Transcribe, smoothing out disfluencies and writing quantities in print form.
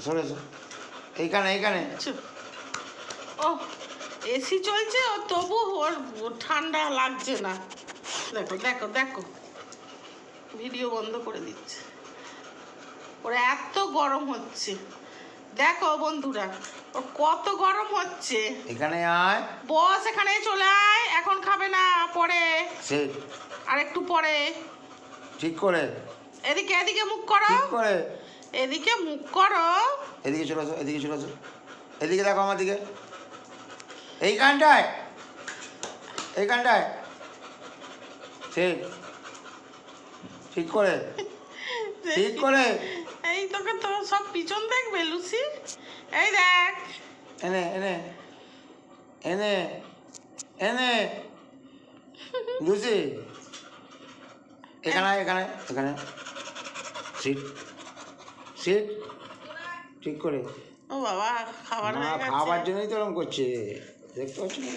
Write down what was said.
সরে এসো, এইখানে এইখানে। ও এসি চলছে, ও তবু ওর ঠান্ডা লাগছে না। দেখো দেখো দেখো, ভিডিও বন্ধ করে দিচ্ছে। ওর এত গরম হচ্ছে, দেখো বন্ধুরা ওর কত গরম হচ্ছে। এখানে আয়, বস এখানে চলে আয়, এখন খাবে না, পরে, সেই আর একটু পরে। ঠিক করে, এদিকে এদিকে মুখ করো, ঠিক করে, এদিকে মুখ করো। এদিকে চলে আসো, এদিকে চলে আসো, এদিকে দেখো আমার দিকে, এইখানটায়, এইখানটায়, ঠিক, ঠিক করে, ঠিক করে। এই তোকে তো সব পিছন দেখবে লুসি, এই দেখ। এনে এনে এনে এনে লুসি, এখানে এখানে এখানে, সিট সিট, ঠিক করে। ও বাবা, খাবার না, হয়ে গেছে। খাবার জন্যই তো এরকম করছে, দেখতে পাচ্ছি না।